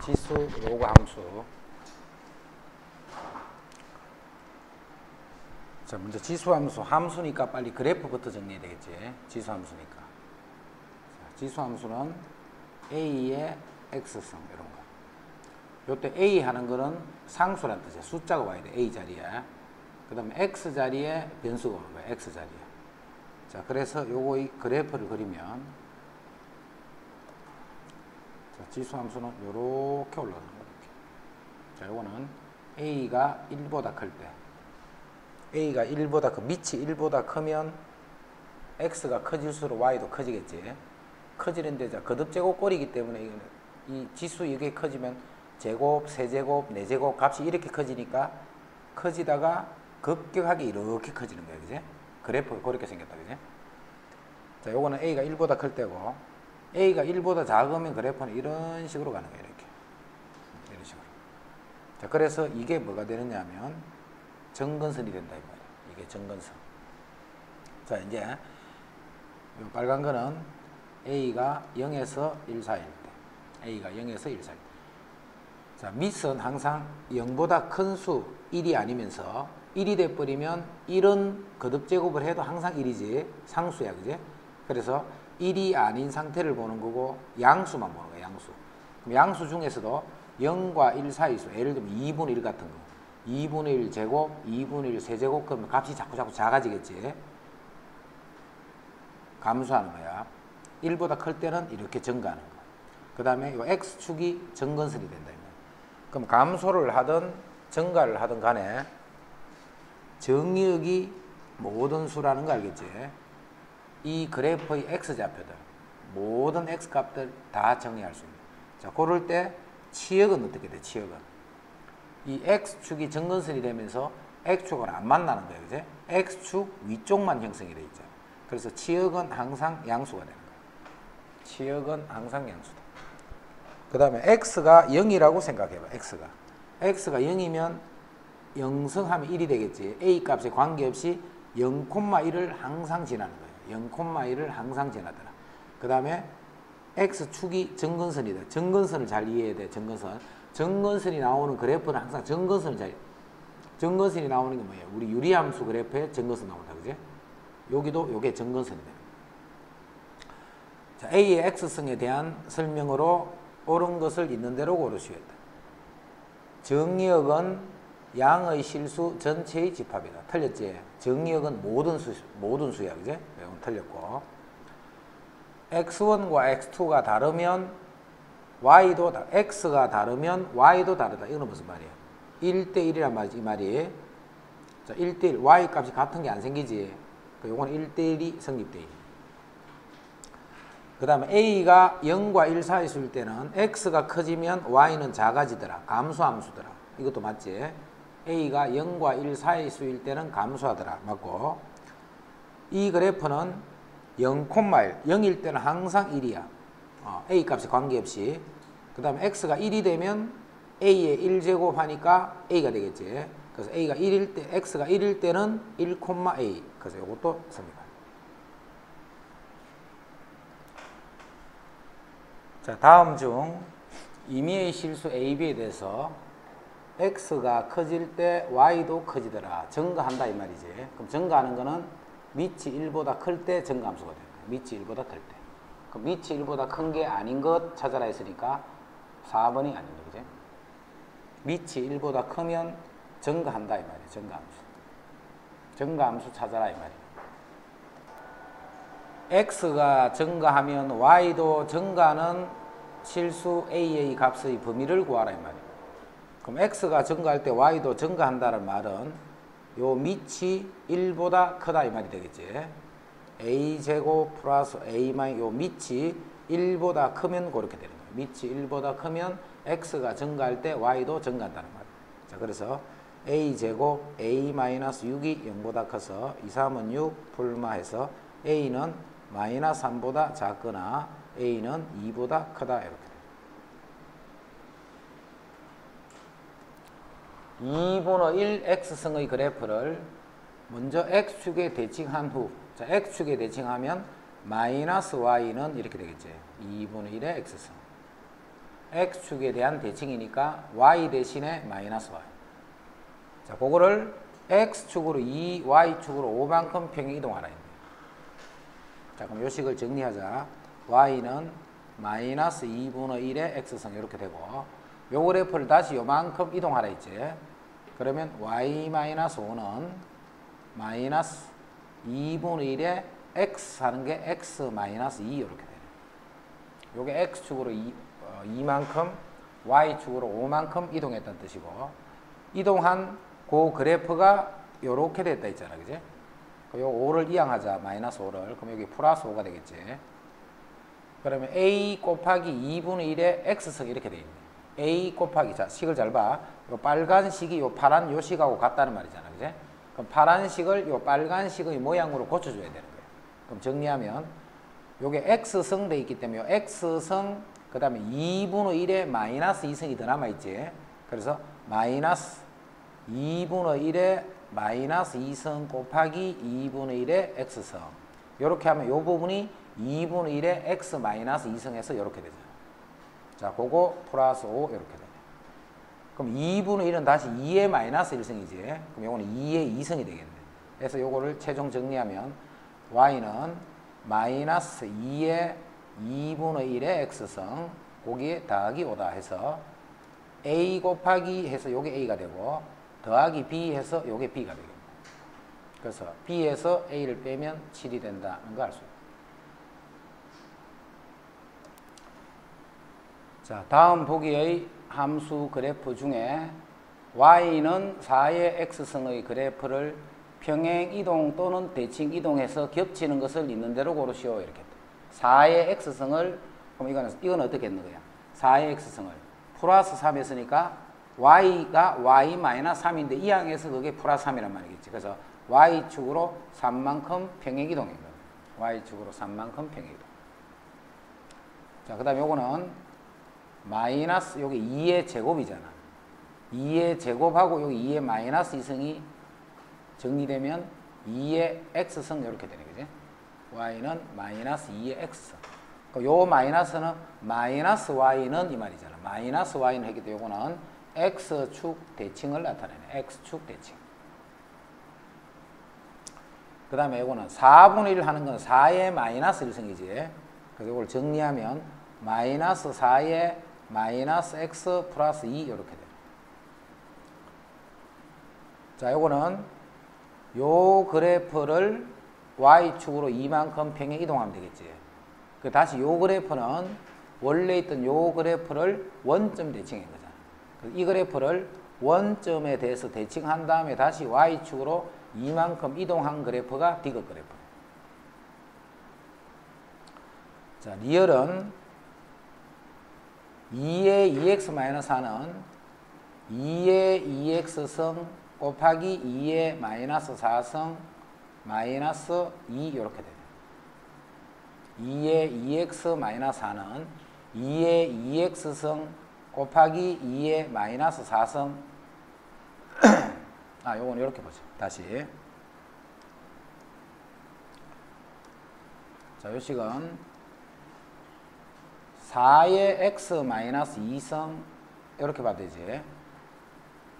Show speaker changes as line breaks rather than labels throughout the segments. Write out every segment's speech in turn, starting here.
지수 로그 함수. 자, 먼저 지수 함수. 함수니까 빨리 그래프부터 정리해야 되겠지. 지수 함수니까. 자, 지수 함수는 A의 X성 이런 거. 요때 A 하는 거는 상수란 뜻이야. 숫자가 와야 돼. A 자리에. 그 다음에 X 자리에 변수가 오는 거야. X 자리에. 자, 그래서 요거 이 그래프를 그리면, 자, 지수 함수는 요렇게 올라가는 거야. 이렇게. 자, 요거는 A가 1보다 클 때. A가 1보다 밑이 1보다 크면 X가 커질수록 Y도 커지겠지. 커지는데, 자, 거듭제곱 꼴이기 때문에 이 지수 이게 커지면 제곱, 세제곱, 네제곱 값이 이렇게 커지니까 커지다가 급격하게 이렇게 커지는 거야. 그지? 그래프가 그렇게 생겼다. 그지? 자, 요거는 A가 1보다 클 때고, A가 1보다 작으면 그래프는 이런 식으로 가는 거야. 이렇게. 이런 식으로. 자, 그래서 이게 뭐가 되느냐 하면 정근선이 된다. 이 말이야. 이게 정근선. 자, 이제 요 빨간 거는 A가 0에서 1 사이일 때. A가 0에서 1 사이. 자, 밑은 항상 0보다 큰 수 1이 아니면서 1이 돼버리면 1은 거듭제곱을 해도 항상 1이지. 상수야. 그지? 그래서 1이 아닌 상태를 보는 거고 양수만 보는 거야. 양수. 그럼 양수 중에서도 0과 1 사이수. 예를 들면 2분의 1 같은 거. 2분의 1 제곱, 2분의 1 세제곱 그러면 값이 자꾸 작아지겠지. 감소하는 거야. 1보다 클 때는 이렇게 증가하는 거야. 그 다음에 이 X축이 정근선이 된다. 그럼 감소를 하든 증가를 하든 간에 정의역이 모든 수라는 거 알겠지? 이 그래프의 X좌표들, 모든 X값들 다 정의할 수 있는. 자, 그럴 때 치역은 어떻게 돼? 치역은. 이 X축이 정근선이 되면서 X축은 안 만나는 거예요. 그지? X축 위쪽만 형성이 돼 있죠. 그래서 치역은 항상 양수가 되는 거예요. 치역은 항상 양수다. 그 다음에 X가 0이라고 생각해봐. X가 0이면 0승하면 1이 되겠지. A 값에 관계없이 0,1을 항상 지나는 거예요. 0,1을 항상 지나더라. 그 다음에 X축이 정근선이다. 정근선을 잘 이해해야 돼. 정근선이 나오는 그래프는 항상 정근선이 나오는 게 뭐예요? 우리 유리함수 그래프에 정근선 나온다. 그지? 여기도 요게 정근선이 되는 거예요. 자, A의 X성에 대한 설명으로 옳은 것을 있는 대로 고르시오 했다. 정의역은 양의 실수 전체의 집합이다. 틀렸지? 정의역은 모든 수야. 그지? 이건 틀렸고. X1과 X2가 다르면 X가 다르면 Y도 다르다. 이거는 무슨 말이야? 1대1이란 말이지. 이 말이. 자, 1대1. Y 값이 같은 게 안 생기지. 요거는 1대1이 성립돼. 그 다음에 A가 0과 1 사이 있을 때는 X가 커지면 Y는 작아지더라. 감소함수더라. 이것도 맞지? A가 0과 1 사이 수일 때는 감소하더라. 맞고. 이 그래프는 0,1. 0일 때는 항상 1이야. A 값에 관계없이. 그 다음에 X가 1이 되면 A의 1제곱 하니까 A가 되겠지. 그래서 X가 1일 때는 1,A. 그래서 이것도 씁니다. 자, 다음 중 임의의 실수 A, B에 대해서 X가 커질 때 Y도 커지더라. 증가한다 이 말이지. 그럼 증가하는 거는 밑이 1보다 클 때 증가함수가 되는 거야. 밑이 1보다 클 때. 그럼 밑이 1보다 큰 게 아닌 것 찾아라 했으니까 4번이 아닌 거지. 밑이 1보다 크면 증가한다 이 말이야. 증가함수. 증가함수 찾아라 이 말이야. X가 증가하면 Y도 증가하는 실수 A의 값의 범위를 구하라 이 말이야. 그럼 X가 증가할 때 Y도 증가한다는 말은 요 밑이 1보다 크다 이 말이 되겠지. A제곱 플러스 A 마이너스 요 밑이 1보다 크면 그렇게 되는 거예요. 밑이 1보다 크면 X가 증가할 때 Y도 증가한다는 말이에요. 자, 그래서 A제곱 A 마이너스 6이 0보다 커서 2, 3은 6 풀마해서 A는 마이너스 3보다 작거나 A는 2보다 크다 이렇게 돼요. 2분의 1 X승의 그래프를 먼저 X축에 대칭한 후, 자, X축에 대칭하면 마이너스 Y는 이렇게 되겠지. 2분의 1의 X승. x축에 대한 대칭이니까 y 대신에 마이너스 y. 자, 그거를 x축으로 2, y축으로 5만큼 평행 이동하라 했네. 자, 그럼 요 식을 정리하자. y는 마이너스 2분의 1의 x승 이렇게 되고, 요 그래프를 다시 요만큼 이동하라 했지. 그러면 y-5는 마이너스 2분의 1의 x 하는 게 x-2 이렇게 되네. 요게 x축으로 2만큼, y축으로 5만큼 이동했다는 뜻이고, 이동한 그 그래프가 요렇게 됐다 했잖아, 그지? 요 5를 이항하자, 마이너스 5를. 그럼 여기 플러스 5가 되겠지. 그러면 a 곱하기 2분의 1의 x승 이렇게 돼 있네. a 곱하기, 자, 식을 잘 봐. 요 빨간 식이 요 파란 요 식하고 같다는 말이잖아, 그지? 그럼 파란 식을 요 빨간 식의 모양으로 고쳐줘야 되는 거예요. 그럼 정리하면, 요게 x승 돼 있기 때문에 요 x승, 그 다음에 2분의 1에 마이너스 2승이 더 남아있지. 그래서 마이너스 2분의 1에 마이너스 2승 곱하기 2분의 1의 x승. 요렇게 하면 요 부분이 2분의 1의 x 마이너스 2승에서 요렇게 되잖아. 자, 그거 플러스 5 요렇게 되네. 그럼 2분의 1은 다시 2의 마이너스 1승이지. 그럼 요거는 2의 2승이 되겠네. 그래서 요거를 최종 정리하면 y는 마이너스 2의 2분의 1의 x승, 거기에 더하기 5다 해서 a 곱하기 해서 요게 a가 되고, 더하기 b 해서 요게 b가 되겠네. 그래서 b에서 a를 빼면 7이 된다는 거 알 수 있다. 자, 다음 보기의 함수 그래프 중에 y는 4의 x승의 그래프를 평행 이동 또는 대칭 이동해서 겹치는 것을 있는 대로 고르시오. 이렇게 했다. 4의 x승을, 그럼 이건 어떻게 했는 거야? 4의 x승을 플러스 3 했으니까 y가 y-3인데 이 항에서 그게 플러스 3이란 말이겠지. 그래서 y축으로 3만큼 평행 이동인 거야. y축으로 3만큼 평행 이동. 자, 그 다음에 요거는 마이너스, 여기 2의 제곱이잖아. 2의 제곱하고 여기 2의 마이너스 2승이 정리되면 2의 x승 이렇게 되네, 그지? y는 마이너스 2의 x승. 요 마이너스는 마이너스 y는 이 말이잖아. 마이너스 y는 했기 때문에 요거는 x축 대칭을 나타내네. x축 대칭. 그 다음에 요거는 4분의 1 하는 건 4의 마이너스 1승이지. 그래서 요걸 정리하면 마이너스 4의 마이너스 x 플러스 2 이렇게 돼. 자, 요거는 요 그래프를 y축으로 이만큼 평행 이동하면 되겠지. 그 다시 요 그래프는 원래 있던 요 그래프를 원점 대칭한 거잖아. 이 그래프를 원점에 대해서 대칭한 다음에 다시 y축으로 이만큼 이동한 그래프가 디귿 그래프. 자, 리얼은 2의 2x-4는 2의 2x승 곱하기 2의 마이너스 4승 마이너스 2 이렇게 돼요. 2의 2x-4는 2의 2x승 곱하기 2의 마이너스 4승 아, 요건 이렇게 보죠. 다시. 자, 요 식은 4의 x-2승 이렇게 봐도 되지.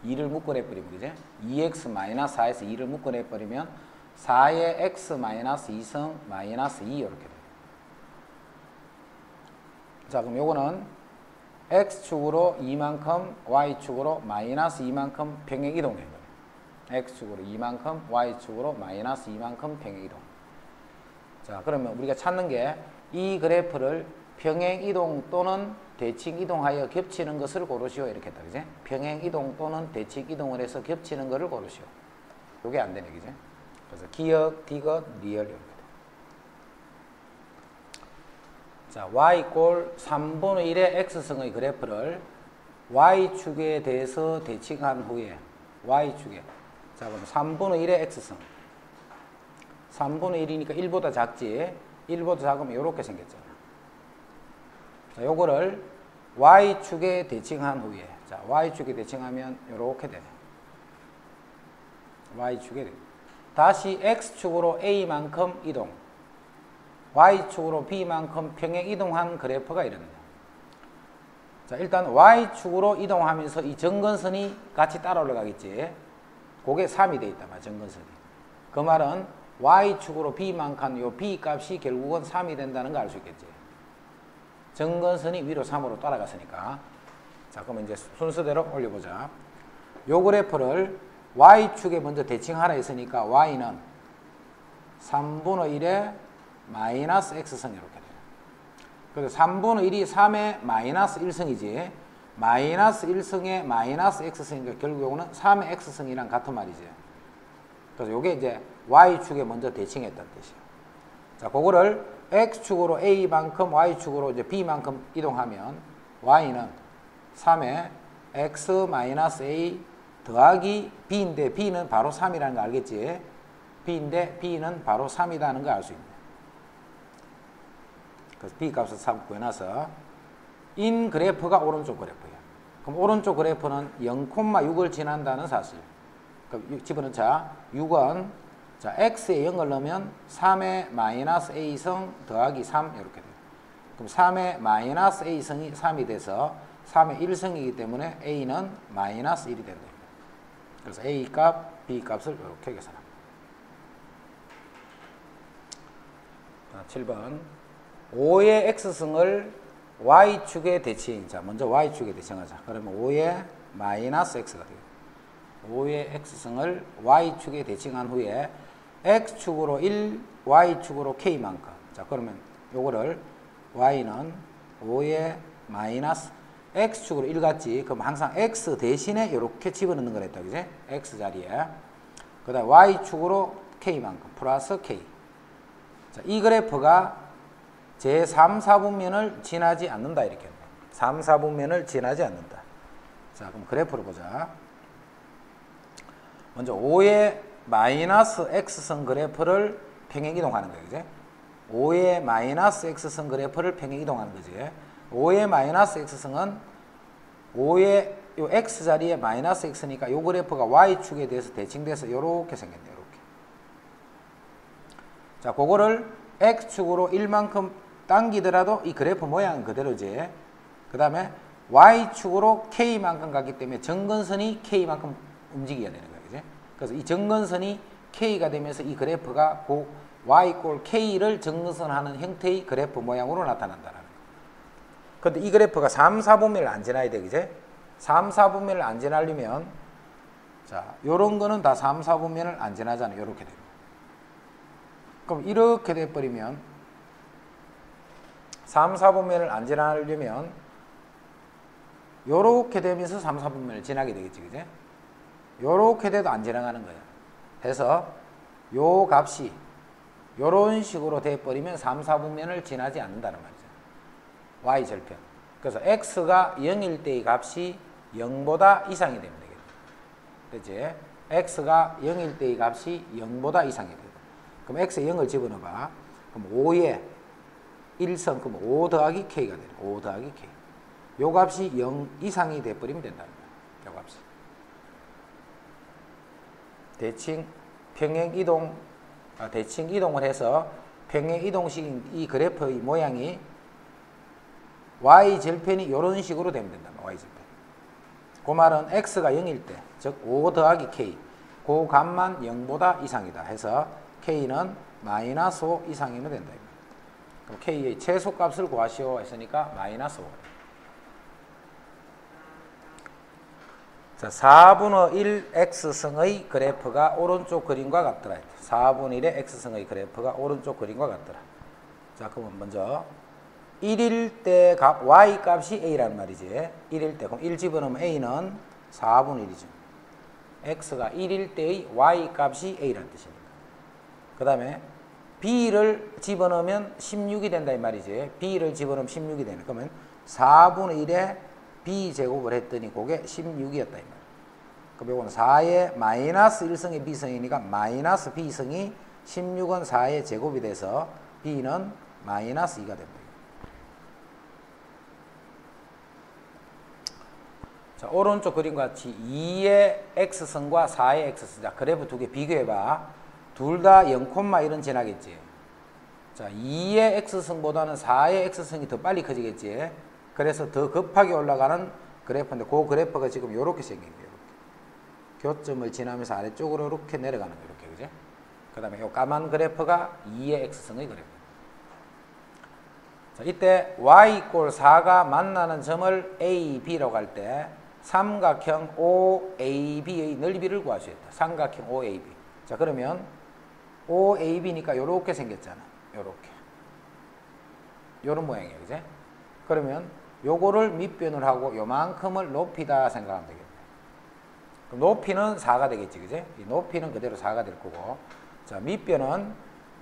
2를 묶어내버리면, 그지? 2x-4에서 2를 묶어내버리면 4의 x-2승 마이너스 2 이렇게 돼요. 자, 그럼 요거는 x축으로 2만큼, y축으로 마이너스 2만큼 평행 이동해 버려요. x축으로 2만큼, y축으로 마이너스 2만큼 평행 이동. 자, 그러면 우리가 찾는 게 이 그래프를 평행 이동 또는 대칭 이동하여 겹치는 것을 고르시오. 이렇게 했다, 그지? 평행 이동 또는 대칭 이동을 해서 겹치는 것을 고르시오. 요게 안 되네, 그지? 그래서 기역, 디귿, 리얼 이렇게 돼. 자, y 꼴 3분의 1의 x승의 그래프를 y축에 대해서 대칭한 후에 y축에, 자, 그럼 3분의 1의 x승 3분의 1이니까 1보다 작지. 1보다 작으면 이렇게 생겼잖아. 자, 요거를 y축에 대칭한 후에, 자, y축에 대칭하면 이렇게 되네. y축에 다시 x축으로 a만큼 이동, y축으로 b만큼 평행 이동한 그래프가 이렇네. 자, 일단 Y축으로 이동하면서 이 정근선이 같이 따라 올라가겠지. 그게 3이 돼 있단 말이야, 정근선이. 그 말은 Y축으로 B만큼 한 요 B 값이 결국은 3이 된다는 걸 알 수 있겠지. 정근선이 위로 3으로 따라갔으니까. 자, 그러면 이제 순서대로 올려보자. 요 그래프를 Y축에 먼저 대칭하라 했으니까 Y는 3분의 1에 마이너스 X승 이렇게 돼요. 그래서 3분의 1이 3의 마이너스 1승이지. 마이너스 1승의 마이너스 X승이니까 결국 요거는 3의 X승이랑 같은 말이지. 그래서 요게 이제 Y축에 먼저 대칭했다는 뜻이에요. 자, 그거를 X축으로 A만큼 Y축으로 이제 B만큼 이동하면 Y는 3의 X-A 더하기 B인데 B는 바로 3이라는 거 알겠지? B인데 B는 바로 3이라는 거 알 수 있네. 그래서 B 값을 3 구해놔서 인 그래프가 오른쪽 그래프예요. 그럼 오른쪽 그래프는 0,6을 지난다는 사실. 그럼 집어넣자. 6은 자, X에 0을 넣으면 3의 마이너스 A승 더하기 3 이렇게 돼요. 그럼 3의 마이너스 A승이 3이 돼서 3의 1승이기 때문에 A는 마이너스 1이 된다. 그래서 A 값, B 값을 이렇게 계산합니다. 7번 5의 X승을 Y축에 대칭. 자, 먼저 Y축에 대칭하자. 그러면 5의 마이너스 X가 돼요. 5의 X승을 Y축에 대칭한 후에 X축으로 1, Y축으로 K만큼. 자, 그러면 요거를 Y는 5의 마이너스 X축으로 1 같지. 그럼 항상 X 대신에 이렇게 집어넣는 거랬다. 그지? X 자리에. 그 다음 Y축으로 K만큼. 플러스 K. 자, 이 그래프가 제 3, 4분면을 지나지 않는다. 이렇게. 3, 4분면을 지나지 않는다. 자, 그럼 그래프를 보자. 먼저 5의 마이너스 X선 그래프를 평행이동하는 거예요. 그지? 5의 마이너스 X선 그래프를 평행이동하는 거지. 5의 마이너스 X선은 5의 요 X 자리에 마이너스 X니까 요 그래프가 Y축에 대해서 대칭돼서 요렇게 생겼네요. 요렇게. 자, 그거를 X축으로 1만큼 당기더라도 이 그래프 모양은 그대로지. 그 다음에 Y축으로 K만큼 갔기 때문에 정근선이 K만큼 움직여야 되는 거예요. 그지? 그래서 이 정근선이 K가 되면서 이 그래프가 그 Y 꼴 K를 정근선하는 형태의 그래프 모양으로 나타난다는 거예요. 근데 이 그래프가 3, 4분면을 안 지나야 돼. 그지? 3, 4분면을 안 지나려면 자, 요런 거는 다 3, 4분면을 안 지나잖아요. 요렇게 됩니다. 그럼 이렇게 돼버리면 3, 4분면을 안 지나려면 요렇게 되면서 3, 4분면을 지나게 되겠지. 그지? 요렇게 돼도 안 지나가는 거예요. 해서 요 값이 요런 식으로 돼버리면 3, 4분면을 지나지 않는다는 말이죠. Y절편. 그래서 X가 0일 때의 값이 0보다 이상이 되면 되겠죠. 됐지? X가 0일 때의 값이 0보다 이상이 돼요. 그럼 X에 0을 집어넣어봐. 그럼 5에 1성, 그럼 5 더하기 K가 돼요. 5 더하기 K. 요 값이 0 이상이 돼버리면 된다는 거예요. 요 값이. 대칭, 평행 이동, 대칭 이동을 해서 평행 이동식 이 그래프의 모양이 Y절편이 이런 식으로 되면 된다. Y절편. 그 말은 X가 0일 때, 즉 5 더하기 K. 그 값만 0보다 이상이다 해서 K는 마이너스 5 이상이면 된다. 그럼 K의 최소값을 구하시오 했으니까 마이너스 5. 자, 4분의 1 X승의 그래프가 오른쪽 그림과 같더라. 4분의 1의 X승의 그래프가 오른쪽 그림과 같더라. 자, 그러면 먼저 1일 때 값, Y 값이 A라는 말이지. 1일 때. 그럼 1 집어넣으면 A는 4분의 1이죠. X가 1일 때의 Y 값이 A라는 뜻입니다. 그 다음에 B를 집어넣으면 16이 된다 이 말이지. B를 집어넣으면 16이 되네. 그러면 4분의 1에 B제곱을 했더니 그게 16이었다 이 말이야. 그럼 이건 4의 마이너스 1승의 B승이니까 마이너스 B승이 16은 4의 제곱이 돼서 B는 마이너스 2가 됩니다. 자, 오른쪽 그림과 같이 2의 X승과 4의 X승. 자, 그래프 두 개 비교해봐. 둘 다 0,1은 지나겠지. 자, 2의 X승보다는 4의 X승이 더 빨리 커지겠지. 그래서 더 급하게 올라가는 그래프인데 그 그래프가 지금 이렇게 생긴 거예요. 이렇게. 교점을 지나면서 아래쪽으로 이렇게 내려가는 거예요. 이렇게, 그죠? 그 다음에 이 까만 그래프가 2의 x승의 그래프. 자, 이때 y = 4가 만나는 점을 A, B라고 할 때 삼각형 OAB의 넓이를 구하시겠다. 삼각형 OAB. 자, 그러면 OAB니까 요렇게 생겼잖아. 요렇게. 요런 모양이에요. 그죠? 그러면 요거를 밑변을 하고 요만큼을 높이다 생각하면 되겠네. 그럼 높이는 4가 되겠지. 그죠? 이 높이는 그대로 4가 될 거고. 자, 밑변은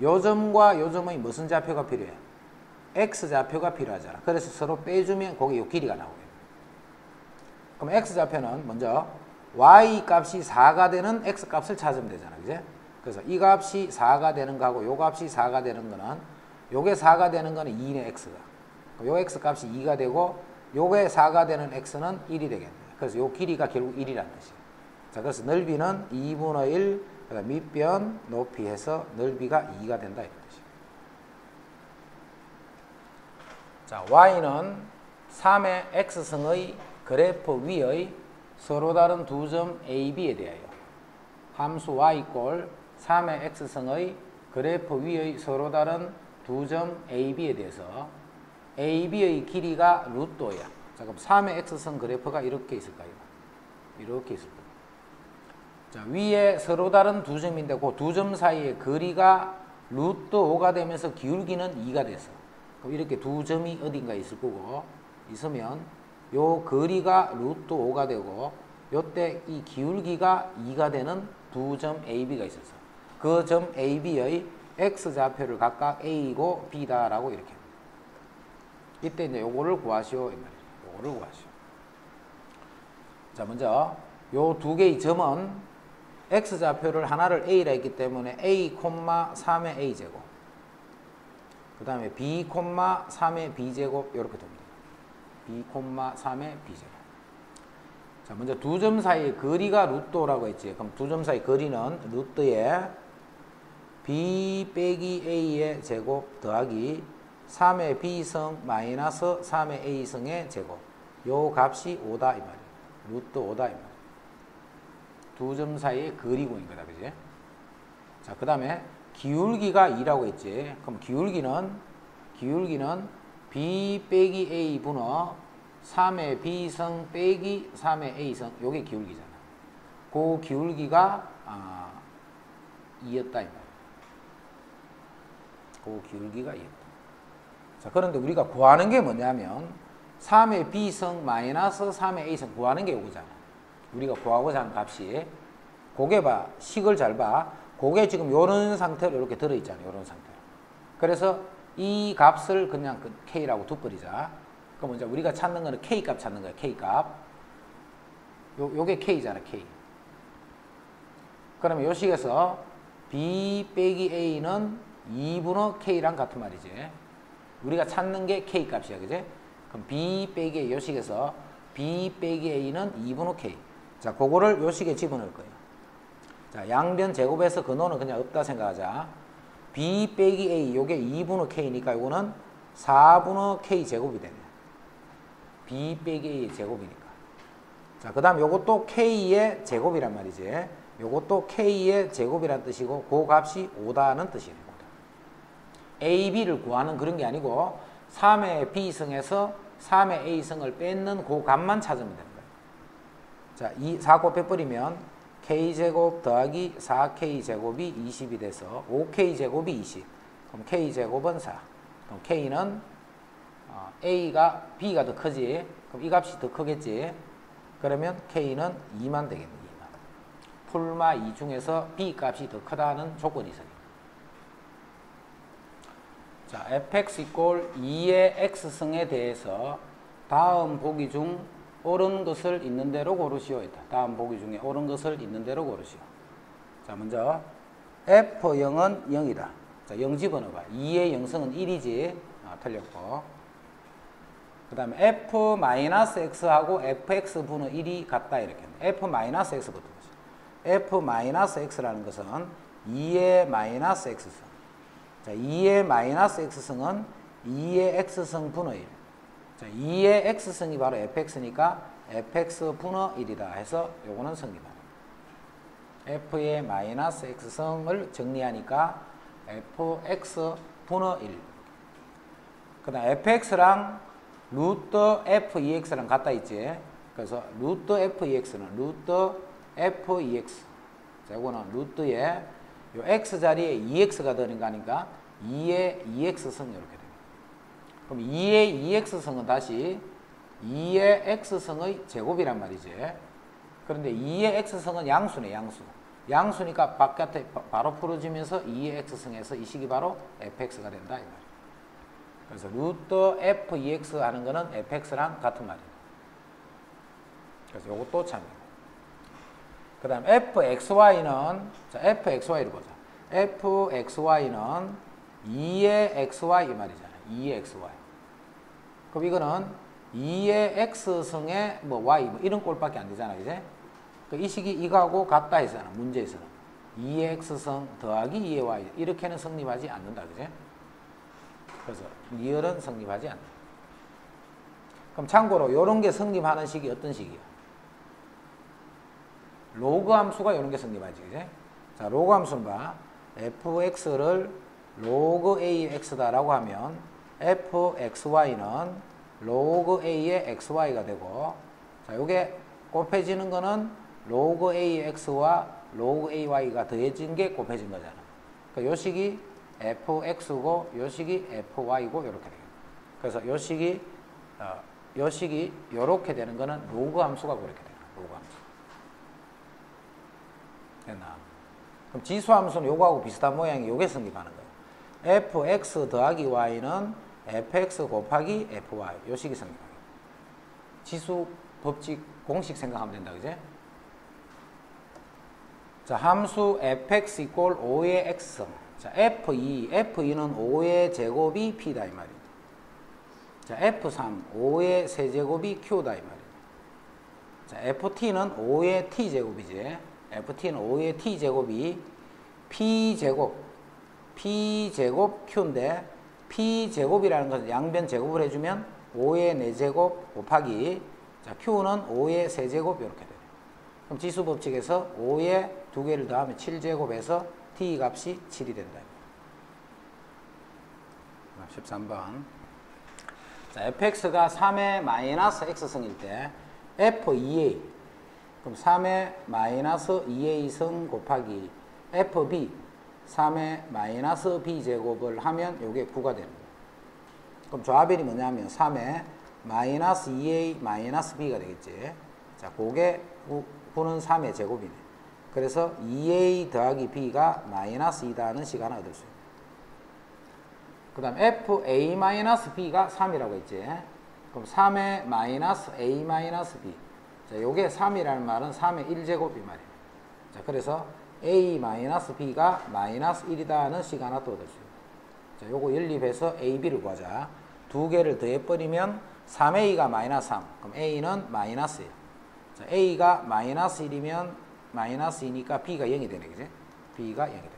요 점과 요 점의 무슨 좌표가 필요해? X좌표가 필요하잖아. 그래서 서로 빼주면 거기 요 길이가 나오겠네. 그럼 X좌표는 먼저 Y 값이 4가 되는 X 값을 찾으면 되잖아. 그죠? 그래서 이 값이 4가 되는 거하고 요 값이 4가 되는 거는 요게 4가 되는 거는 2네 X가. 요 X 값이 2가 되고 요게 4가 되는 X는 1이 되겠네. 그래서 요 길이가 결국 1이라는 뜻이에요. 자, 그래서 넓이는 2분의 1, 그다음 밑변 높이 해서 넓이가 2가 된다. 이런 뜻이에요. 자, Y는 3의 X승의 그래프 위의 서로 다른 두 점 AB에 대하여 함수 Y = 3의 X승의 그래프 위의 서로 다른 두 점 AB에 대해서 AB의 길이가 √5야. 자, 그럼 3의 X승 그래프가 이렇게 있을까요? 이렇게 있을 거예요. 자, 위에 서로 다른 두 점인데 그 두 점 사이의 거리가 √5가 되면서 기울기는 2가 돼서 그럼 이렇게 두 점이 어딘가 있을 거고 있으면 요 거리가 √5가 되고 요때 이 기울기가 2가 되는 두 점 AB가 있어서 그 점 AB의 X좌표를 각각 A이고 B다라고 이렇게 합니다. 이때 이제 요거를 구하시오 이 말이에요. 요거를 구하시오. 자, 먼저 요 두 개의 점은 X좌표를 하나를 A라 했기 때문에 A, 3의 A제곱 그 다음에 B, 3의 B제곱 이렇게 됩니다. B, 3의 B제곱. 자, 먼저 두 점 사이의 거리가 √5라고 했지. 그럼 두 점 사이 거리는 √5에 B 빼기 A의 제곱 더하기 3의 B승 마이너스 3의 A승의 제곱. 요 값이 5다 이 말이에요. √5다 이 말이에요. 두 점 사이의 거리고인 거다. 그지? 자, 그 다음에 기울기가 2라고 했지. 그럼 기울기는 B 빼기 A 분의 3의 B승 빼기 3의 A승 요게 기울기잖아. 그 기울기가 2였다 이 말이야. 그 기울기가 2였다. 자, 그런데 우리가 구하는 게 뭐냐면 3의 B승 마이너스 3의 A승 구하는 게 요거잖아. 우리가 구하고자 하는 값이 고개 봐. 식을 잘 봐. 그게 지금 요런 상태로 이렇게 들어있잖아요. 요런 상태로. 그래서 이 값을 그냥 K라고 둬버리자. 그럼 이제 우리가 찾는 거는 K 값 찾는 거야. K 값. 요게 K잖아. K. 그러면 요 식에서 B 빼기 A는 2분의 K랑 같은 말이지. 우리가 찾는 게 K 값이야. 그지? 그럼 B 빼기 A 요 식에서 B 빼기 A는 2분의 K. 자, 그거를 요 식에 집어넣을 거예요. 자, 양변 제곱해서 근호는 그냥 없다 생각하자. B 빼기 A 요게 2분의 K니까 요거는 4분의 K 제곱이 되네. B 빼기 A의 제곱이니까. 자, 그 다음 요것도 K의 제곱이란 말이지. 요것도 K의 제곱이란 뜻이고 그 값이 5다는 뜻이에요. A, B를 구하는 그런 게 아니고 3의 B승에서 3의 A승을 뺏는 그 값만 찾으면 되는 거예요. 자, 4 곱해버리면 K제곱 더하기 4K제곱이 20이 돼서 5K제곱이 20. 그럼 K제곱은 4. 그럼 K는 A가 B가 더 크지. 그럼 이 값이 더 크겠지. 그러면 K는 2만 되겠네. 2만. 풀마 2 중에서 B 값이 더 크다는 조건이 있어요. 자, fx = 2의 x승에 대해서 다음 보기 중 옳은 것을 있는 대로 고르시오. 다음 보기 중에 옳은 것을 있는 대로 고르시오. 자, 먼저 f0은 0이다. 자, 0 집어넣어봐. 2의 영승은 1이지. 틀렸고. 그 다음에 f-x하고 fx분의 1이 같다. 이렇게. f-x부터 보죠. f-x라는 것은 2의 마이너스 x승. 자, 2의 마이너스 x승은 2의 x승 분의 1. 자, 2의 x승이 바로 fx니까 fx 분의 1이다 해서 요거는 성립합니다. f의 마이너스 x승을 정리하니까 fx 분의 1. 그 다음 fx랑 루트 f2x랑 같다 있지. 그래서 루트 f2x는 루트 f2x. 자, 이거는 루트에 요 x 자리에 2x가 들어간 거니까 2의 2x승 이렇게 됩니다. 그럼 2의 2x승은 다시 2의 x승의 제곱이란 말이지. 그런데 2의 x승은 양수네, 양수. 양수니까 바깥에 바로 풀어지면서 2의 x승에서 이 식이 바로 fx가 된다 이 말이야. 그래서 루트 f2x 하는 거는 fx랑 같은 말이에요. 그래서 요것도 참이고. 그 다음 fxy는, 자, fxy를 보자. fxy는 2의 xy 이 말이잖아. 2의 xy. 그럼 이거는 2의 x승의 뭐 y 뭐 이런 꼴밖에 안 되잖아. 그지? 이 식이 이거하고 같다 했잖아. 문제에서는. 2의 x승 더하기 2의 y. 이렇게는 성립하지 않는다. 그지? 그래서 리얼은 성립하지 않는다. 그럼 참고로 요런 게 성립하는 식이 어떤 식이야? 로그 함수가 이런 게 성립하지, 그지? 자, 로그 함수는 봐. fx를 로그 a의 x다라고 하면 fxy는 로그 a의 xy가 되고, 자, 요게 곱해지는 거는 로그 a의 x와 로그 ay가 더해진 게 곱해진 거잖아. 그러니까 요 식이 fx고 요 식이 fy고 이렇게 돼요. 그래서 요 식이 요렇게 되는 거는 로그 함수가 그렇게 돼요. 로그 함수. 됐나? 그럼 지수 함수는 요거하고 비슷한 모양이 요게 성립하는 거예요. fx 더하기 y는 fx 곱하기 fy. 요 식이 성립하는 거예요. 지수 법칙 공식 생각하면 된다. 그지? 자, 함수 fx 이꼴 5의 x승. 자, F2는 5의 제곱이 P다 이 말입니다. 자, F3, 5의 세제곱이 Q다 이 말입니다. 자, FT는 5의 T제곱이지. FT는 5의 T제곱이 P제곱 Q인데, P제곱이라는 것은 양변 제곱을 해주면 5의 4제곱 곱하기, 자, Q는 5의 세제곱 이렇게 돼요. 그럼 지수법칙에서 5의 2개를 더하면 7제곱에서 t 값이 7이 된다. 13번. 자, fx가 3의 마이너스 x승일 때 f2a, 그럼 3의 마이너스 2a승 곱하기 fb 3의 마이너스 b제곱을 하면 요게 9가 되는 거예요. 그럼 조합일이 뭐냐면 3의 마이너스 2a 마이너스 b가 되겠지. 자, 그게 9는 3의 제곱이네. 그래서 2a 더하기 b가 마이너스 2다는 식 하나 얻을 수 있어요. 그 다음 fa-b가 3이라고 했지. 그럼 3의 마이너스 a 마이너스 b. 자, 요게 3이라는 말은 3의 1제곱이 말이에요. 자, 그래서 a 마이너스 b가 마이너스 1이다는 식 하나 또 얻을 수 있어요. 자, 요거 연립해서 a, b를 구하자. 두 개를 더해버리면 3a가 마이너스 3. 그럼 a는 마이너스 1. 자, a가 마이너스 1이면 마이너스 2니까 b가 0이 되네, 그지? b가 0이 됩니다.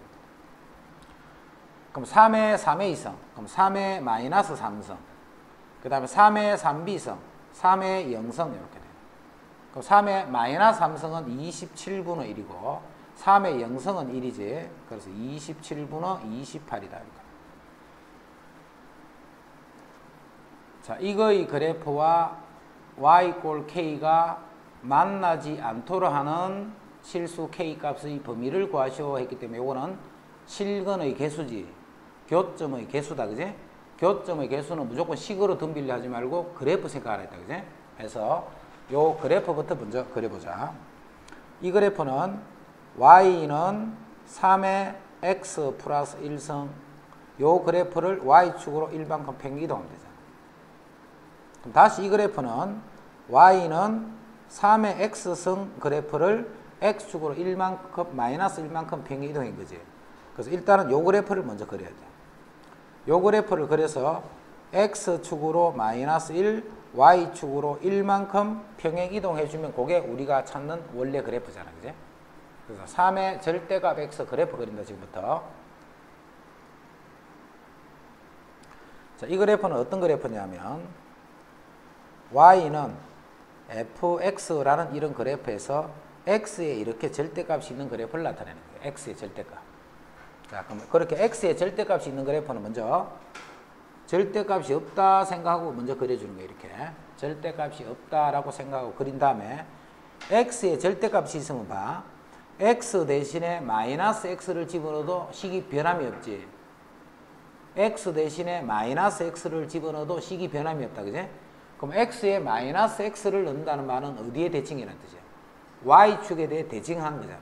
그럼 3의 3a승, 그럼 3의 마이너스 3승, 그 다음에 3의 3b승, 3의 0승 이렇게 돼요. 그럼 3의 마이너스 3승은 27분의 1이고 3의 0승은 1이지. 그래서 27분의 28이다. 자, 이거의 그래프와 y 꼴 k가 만나지 않도록 하는 실수 k값의 범위를 구하시오 했기 때문에 이거는 실근의 개수지. 교점의 개수다. 그지? 교점의 개수는 무조건 식으로 등비를 하지 말고 그래프 생각하라 했다. 그지? 그래서 요 그래프부터 먼저 그려보자. 이 그래프는 y는 3의 x 플러스 1승, 요 그래프를 y축으로 일반큼 평기이동하면 되잖아. 그럼 다시 이 그래프는 y는 3의 x승 그래프를 x축으로 1만큼, 마이너스 1만큼 평행 이동한 거지. 그래서 일단은 요 그래프를 먼저 그려야 돼. 요 그래프를 그려서 x축으로 마이너스 1, y축으로 1만큼 평행 이동해주면 그게 우리가 찾는 원래 그래프잖아. 그지? 그래서 3의 절대값 x 그래프 그린다, 지금부터. 자, 이 그래프는 어떤 그래프냐면, y는 fx라는 이런 그래프에서 x에 이렇게 절대값이 있는 그래프를 나타내는 거예요. x의 절대값. 자, 그럼 그렇게 x의 절대값이 있는 그래프는 먼저 절대값이 없다 생각하고 먼저 그려주는 거예요. 이렇게 절대값이 없다라고 생각하고 그린 다음에 x의 절대값이 있으면 봐. x 대신에 마이너스 x를 집어넣어도 식이 변함이 없지. x 대신에 마이너스 x를 집어넣어도 식이 변함이 없다. 그지? 그럼 x에 마이너스 x를 넣는다는 말은 어디에 대칭이라는 뜻이야? y축에 대해 대칭하는 거잖아.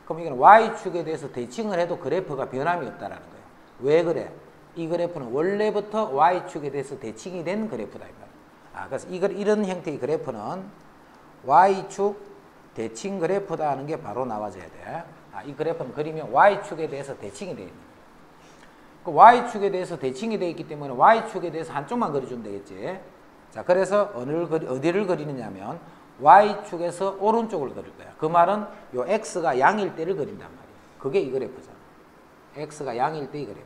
그럼 이건 y축에 대해서 대칭을 해도 그래프가 변함이 없다라는 거예요. 왜 그래? 이 그래프는 원래부터 y축에 대해서 대칭이 된 그래프다. 이 말이야. 그래서 이런 형태의 그래프는 y축 대칭 그래프다 하는 게 바로 나와줘야 돼. 이 그래프는 그리면 y축에 대해서 대칭이 되어 있는 거예요. 그 y축에 대해서 대칭이 되어 있기 때문에 y축에 대해서 한쪽만 그려주면 되겠지. 자, 그래서 어디를 그리느냐 하면 y축에서 오른쪽을 그릴 거야. 그 말은 요 x가 양일 때를 그린단 말이야. 그게 이 그래프잖아. x가 양일 때 이 그래프.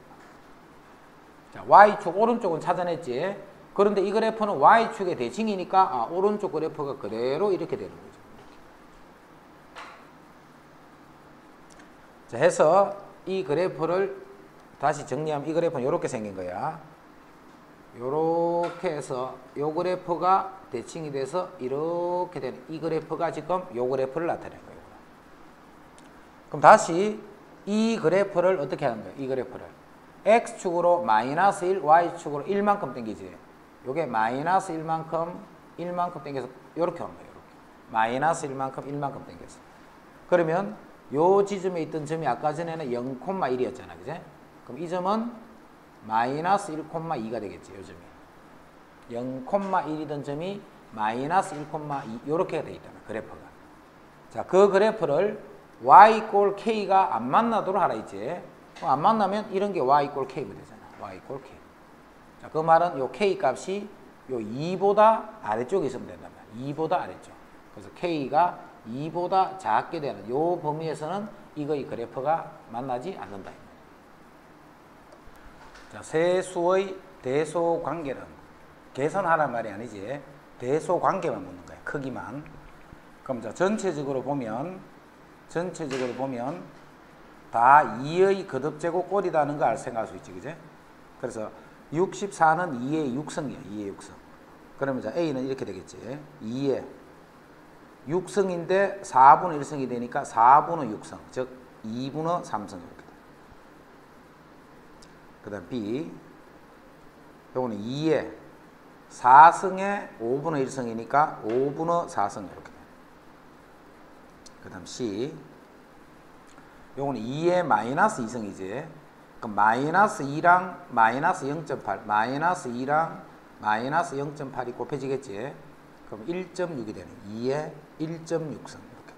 자, y축 오른쪽은 찾아냈지. 그런데 이 그래프는 y축의 대칭이니까 오른쪽 그래프가 그대로 이렇게 되는 거죠. 자, 해서 이 그래프를 다시 정리하면 이 그래프는 이렇게 생긴 거야. 이렇게 해서 이 그래프가 대칭이 돼서 이렇게 되는 이 그래프가 지금 이 그래프를 나타낸 거예요. 그럼 다시 이 그래프를 어떻게 하는 거예요? 이 그래프를 x축으로 마이너스 1, y축으로 1만큼 당기지. 요게 마이너스 1만큼 당겨서 이렇게 오는 거예요. 이렇게. 마이너스 1만큼 당겨서. 그러면 요 지점에 있던 점이 아까 전에는 0,1이었잖아. 그제? 그럼 이 점은 마이너스 1,2가 되겠지. 요 점이. 0,1이던 점이 마이너스 1,2 요렇게 돼 있다. 그래프가. 자, 그 그래프를 y 꼴 k가 안 만나도록 하라 했지. 안 만나면 이런 게 y 꼴 k가 되잖아. y 꼴 k. 자, 그 말은 요 k 값이 요 2보다 아래쪽에 있으면 된단 말이야. 2보다 아래쪽. 그래서 k가 2보다 작게 되는 요 범위에서는 이거의 그래프가 만나지 않는다. 자, 세수의 대소 관계는 계산하란 말이 아니지. 대소 관계만 묻는 거야. 크기만. 그럼 자, 전체적으로 보면 다 2의 거듭제곱 꼴이라는 걸 생각할 수 있지. 그제? 그래서 64는 2의 육성이야. 2의 육성. 그러면 자, A는 이렇게 되겠지. 2의 6성인데 4분의 1성이 되니까 4분의 6성. 즉 2분의 3성 이렇게 돼. 그 다음 B. 요거는 2의 4성에 5분의 1성이니까 5분의 4성 이렇게 돼. 그 다음 C. 요거는 2의 마이너스 2성이지. 그럼 마이너스 2랑 마이너스 0.8, 마이너스 2랑 마이너스 0.8이 곱해지겠지. 그럼 1.6이 되는 2의 1.6성 이렇게.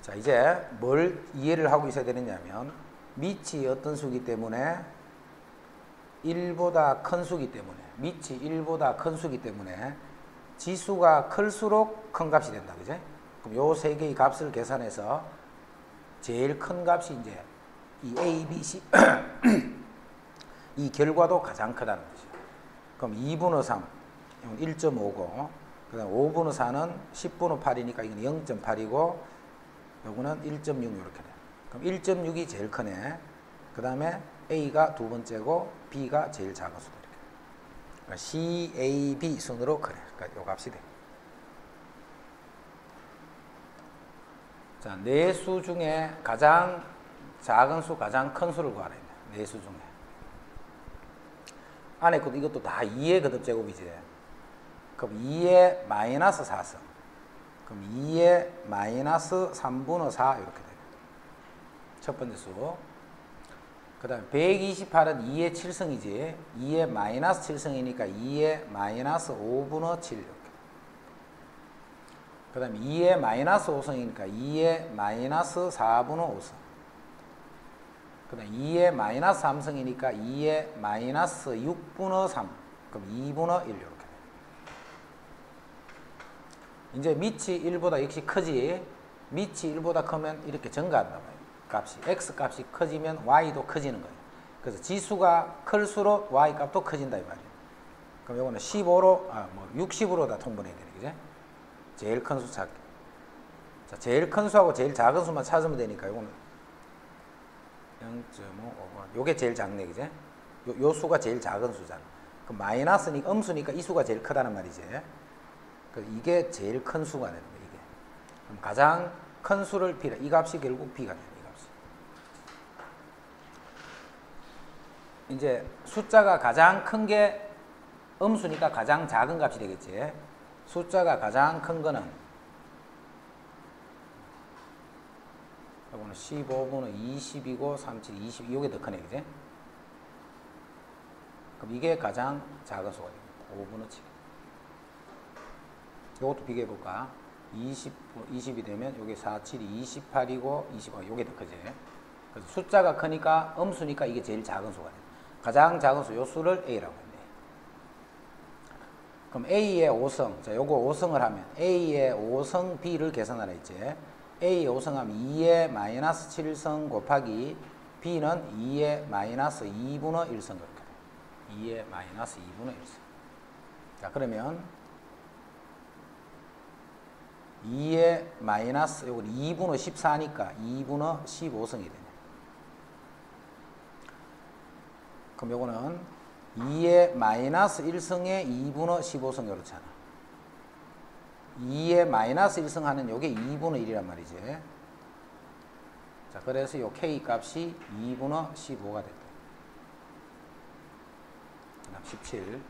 자, 이제 뭘 이해를 하고 있어야 되느냐면 밑이 어떤 수기 때문에 1보다 큰 수기 때문에 밑이 1보다 큰 수기 때문에 지수가 클수록 큰 값이 된다. 그제? 그럼 요 세 개의 값을 계산해서 제일 큰 값이 이제 이 A, B, C 이 결과도 가장 크다는 거죠. 그럼 2분의 3 1.5고 그 다음 5분의 4는 10분의 8이니까 이건 0.8이고 요거는 1.6 이렇게 돼. 그럼 1.6이 제일 크네. 그 다음에 A가 두 번째고 B가 제일 작은 수다. 이렇게. 그러니까 C, A, B 순으로 그래. 그러니까 요 값이 돼. 자, 네 수 중에 가장 작은 수, 가장 큰 수를 구하라. 네 수 중에. 안에 것도 이것도 다 2의 거듭제곱이지. 그럼 2의 마이너스 4성. 그럼 2의 마이너스 3분의 4 이렇게 돼요. 첫 번째 수. 그 다음에 128은 2의 7성이지. 2의 마이너스 7성이니까 2의 마이너스 5분의 7 이렇게. 그 다음에 2의 마이너스 5성이니까 2의 마이너스 4분의 5성. 그 다음에 2의 마이너스 3성이니까 2의 마이너스 6분의 3. 그럼 2분의 1 이렇게. 이제 밑이 1보다 역시 크지. 밑이 1보다 크면 이렇게 증가한다. 값이. x 값이 커지면 y도 커지는 거예요. 그래서 지수가 클수록 y 값도 커진다 이 말이에요. 그럼 요거는 15로, 60으로 다 통분해야 되네, 그죠? 제일 큰 수 찾기. 자, 제일 큰 수하고 제일 작은 수만 찾으면 되니까 요거는 0.5, 요게 제일 작네, 그죠? 요 수가 제일 작은 수잖아. 그럼 마이너스니까, 음수니까 이 수가 제일 크다는 말이지. 이게 제일 큰 수가 되는 거야, 이게. 그럼 가장 큰 수를 B라, 이 값이 결국 B가 되는 거야, 이 값이. 이제 숫자가 가장 큰 게 음수니까 가장 작은 값이 되겠지. 숫자가 가장 큰 거는 이거는 15분의 20이고 37, 20, 이게 더 크네, 그지? 그럼 이게 가장 작은 수가 됩니다. 5분의 7. 이것도 비교해 볼까? 20이 되면 이게 4, 7이 28이고 25, 이게 더 크지? 그래서 숫자가 크니까 음수니까 이게 제일 작은 수가 돼. 가장 작은 수, 요 수를 A라고 했네. 그럼 A의 5성, 자, 요거 5성을 하면 A의 5성 B를 계산하라 했지. A의 5성 하면 2의 마이너스 7성 곱하기 B는 2의 마이너스 2분의 1성 그렇게 돼. 2의 마이너스 2분의 1성. 자, 그러면 2의 마이너스, 요건 2분의 14니까 2분의 15성이 되네. 그럼 요거는 2의 마이너스 1성에 2분의 15성 이렇잖아. 2의 마이너스 1성 하는 요게 2분의 1이란 말이지. 자, 그래서 요 K 값이 2분의 15가 됐다. 그 다음 17.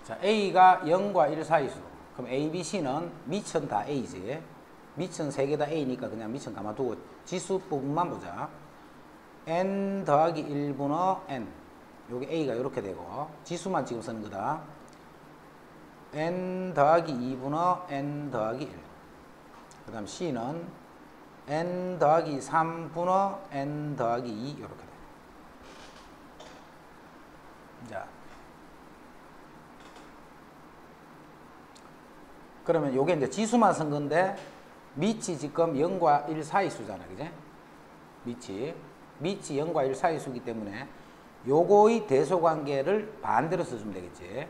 자, A가 0과 1 사이 수. 그럼 A, B, C는 미천 다 A지. 미천 3개 다 A니까 그냥 미천 가만두고 지수 부분만 보자. N 더하기 1분의 N. 요게 A가 이렇게 되고, 지수만 지금 쓰는 거다. N 더하기 2분의 N 더하기 1. 그 다음 C는 N 더하기 3분의 N 더하기 2. 이렇게 돼. 자. 그러면 요게 이제 지수만 쓴 건데, 밑이 지금 0과 1 사이 수잖아, 그지? 밑이 0과 1 사이 수기 때문에 요거의 대소관계를 반대로 써주면 되겠지.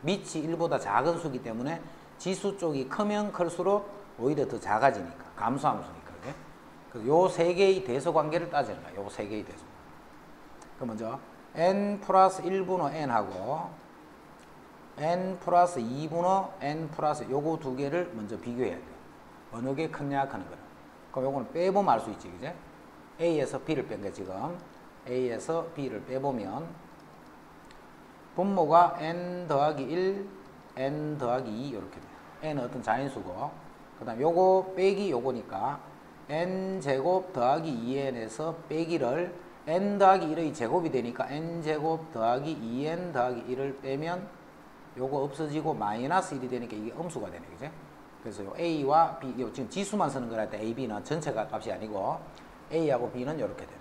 밑이 1보다 작은 수기 때문에 지수 쪽이 크면 클수록 오히려 더 작아지니까. 감소함수니까, 그지? 그래서 요 세 개의 대소관계를 따지는 거야, 요 세 개의 대소. 그럼 먼저 n 플러스 1분의 n하고 n 플러스 2분의 n 플러스 요거 두 개를 먼저 비교해야 돼. 어느 게 크냐 하는 거라. 그럼 요거는 빼보면 알 수 있지, 그지? A에서 B를 뺀 게 지금 A에서 B를 빼보면 분모가 n 더하기 1, n 더하기 2 이렇게 돼. n은 어떤 자인수고, 그 다음 요거 빼기 요거니까 n 제곱 더하기 2n에서 빼기를 n 더하기 1의 제곱이 되니까 n 제곱 더하기 2n 더하기 1을 빼면 요거 없어지고 마이너스 1이 되니까 이게 음수가 되네, 그지? 그래서 요 A와 B, 요 지금 지수만 쓰는 거라 할 때 A, B는 전체가 값이 아니고 A하고 B는 이렇게 되네.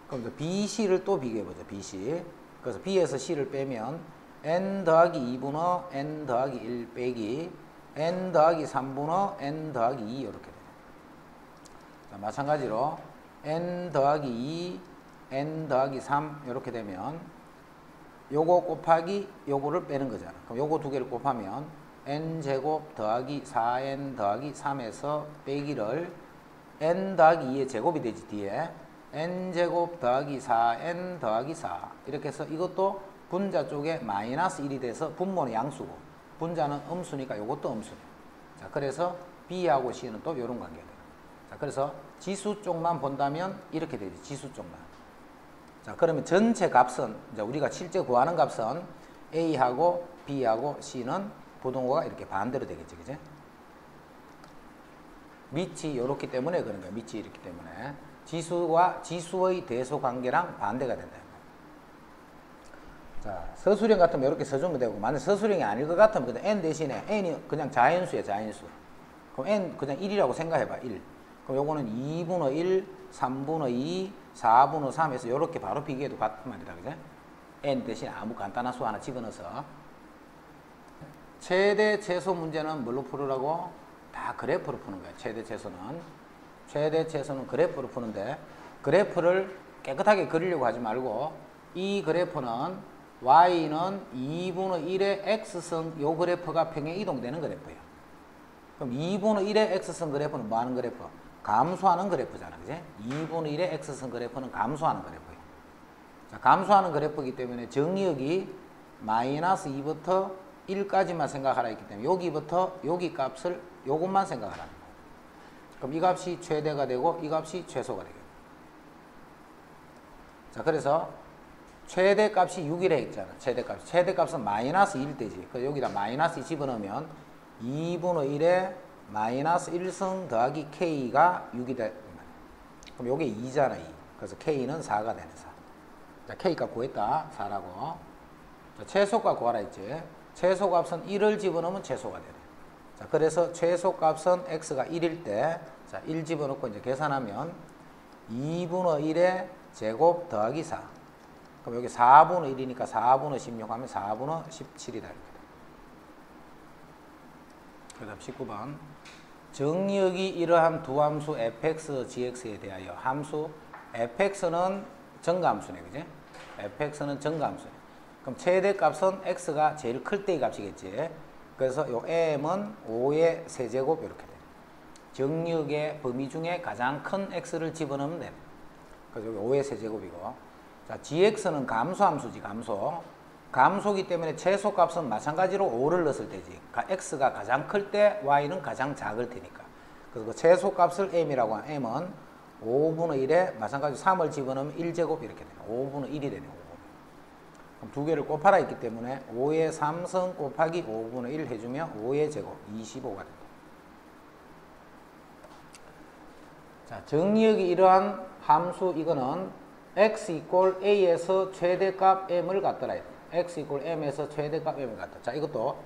그럼 이제 B, C를 또 비교해보죠, B, C. 그래서 B에서 C를 빼면 N 더하기 2분의 N 더하기 1 빼기 N 더하기 3분의 N 더하기 2 이렇게 되네. 자, 마찬가지로 N 더하기 2, N 더하기 3 이렇게 되면 요거 곱하기 요거를 빼는 거잖아. 그럼 요거 두 개를 곱하면 n제곱 더하기 4n 더하기 3에서 빼기를 n 더하기 2의 제곱이 되지, 뒤에. n제곱 더하기 4n 더하기 4. 이렇게 해서 이것도 분자 쪽에 마이너스 1이 돼서 분모는 양수고, 분자는 음수니까 요것도 음수네. 자, 그래서 B하고 C는 또 요런 관계가 돼요. 자, 그래서 지수 쪽만 본다면 이렇게 되지, 지수 쪽만. 자, 그러면 전체 값은, 이제 우리가 실제 구하는 값은 A하고 B하고 C는 부동호가 이렇게 반대로 되겠지, 그지? 밑이 이렇기 때문에 그런 거야, 밑이 이렇기 때문에. 지수와 지수의 대소 관계랑 반대가 된다. 자, 서술형 같으면 이렇게 써주면 되고, 만약 서술형이 아닐 것 같으면 그냥 n 대신에 n이 그냥 자연수야, 자연수. 그럼 n 그냥 1이라고 생각해봐, 1. 그럼 요거는 2분의 1, 3분의 2, 4분의 3에서 이렇게 바로 비교해도 같은 말이다, 그죠? n 대신 아무 간단한 수 하나 집어넣어서. 최대 최소 문제는 뭘로 풀으라고? 다 그래프로 푸는 거야, 최대 최소는. 최대 최소는 그래프로 푸는데, 그래프를 깨끗하게 그리려고 하지 말고, 이 그래프는 y는 2분의 1의 x승 요 그래프가 평행 이동되는 그래프예요. 그럼 2분의 1의 x승 그래프는 뭐 하는 그래프? 감소하는 그래프잖아. 그지? 2분의 1의 x승 그래프는 감소하는 그래프예요. 자, 감소하는 그래프이기 때문에 정의역이 마이너스 2부터 1까지만 생각하라 했기 때문에 여기부터 여기 값을 요것만 생각하라는 거예요. 그럼 이 값이 최대가 되고 이 값이 최소가 되겠죠. 자, 그래서 최대값이 6이라 했잖아. 최대값은 마이너스 1 되지. 그래서 여기다 마이너스 2 집어넣으면 2분의 1에 마이너스 1승 더하기 k가 6이 돼. 그럼 요게 2잖아. 2. 그래서 k는 4가 되는 4. 자, k값 구했다. 4라고. 자, 최소값 구하라 했지. 최소값은 1을 집어넣으면 최소가 되네. 자, 그래서 최소값은 x가 1일 때, 자, 1 집어넣고 이제 계산하면 2분의 1의 제곱 더하기 4. 그럼 여기 4분의 1이니까 4분의 16 하면 4분의 17이다. 그 다음 19번. 정의역이 이러한 두 함수 fx, gx에 대하여 함수 fx는 정가함수네. 그지? fx는 정가함수네. 그럼 최대값은 x가 제일 클 때의 값이겠지. 그래서 요 m은 5의 세제곱 이렇게 돼. 정의역의 범위 중에 가장 큰 x를 집어넣으면 돼. 그래서 여기 5의 세제곱이고. 자, gx는 감소함수지, 감소. 감소기 때문에 최소값은 마찬가지로 5를 넣었을 때지. x가 가장 클 때 y는 가장 작을 테니까. 그래서 그 최소값을 m이라고 하면 m은 5분의 1에 마찬가지로 3을 집어넣으면 1제곱 이렇게 되네. 5분의 1이 되네. 5분의 1. 그럼 두 개를 곱하라 했기 때문에 5의 3승 곱하기 5분의 1 해주면 5의 제곱 25가 된다. 자, 정의역이 이러한 함수 이거는 x 이꼴 a에서 최대값 m을 갖더라. x 이꼴 m에서 최대값 m을 갖다. 자, 이것도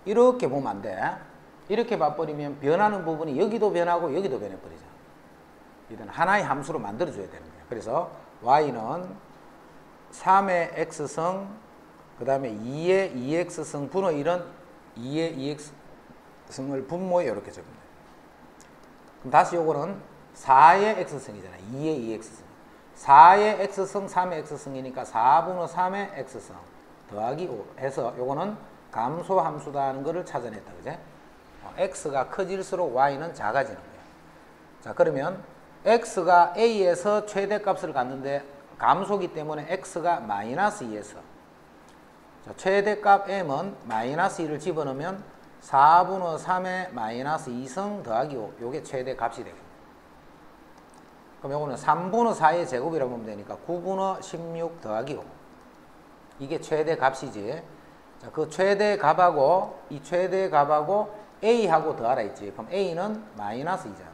이렇게 보면 안 돼. 이렇게 봐버리면 변하는 부분이 여기도 변하고 여기도 변해버리잖아. 이런 하나의 함수로 만들어줘야 되는 거예요. 그래서 y는 3의 x승, 그 다음에 2의 2x승, 분의 1은 2의 2x승을 분모에 이렇게 적으면 돼요. 그럼 다시 요거는 4의 x승이잖아. 2의 2x승. 4의 x승, 3의 x승이니까 4분의 3의 x승 더하기 5 해서 요거는 감소함수다 하는 거를 찾아냈다. 그제? x가 커질수록 y는 작아지는 거예요. 자, 그러면 x가 a에서 최대값을 갖는데 감소기 때문에 x가 마이너스 2에서 자, 최대값 m은 마이너스 2를 집어넣으면 4분의 3의 마이너스 2승 더하기 5 요게 최대값이 되겠네. 그럼 요거는 3분의 4의 제곱이라고 보면 되니까 9분의 16 더하기 5 이게 최대값이지. 자, 그 최대값하고 이 최대값하고 a하고 더하라 했지. 그럼 a는 마이너스 2잖아.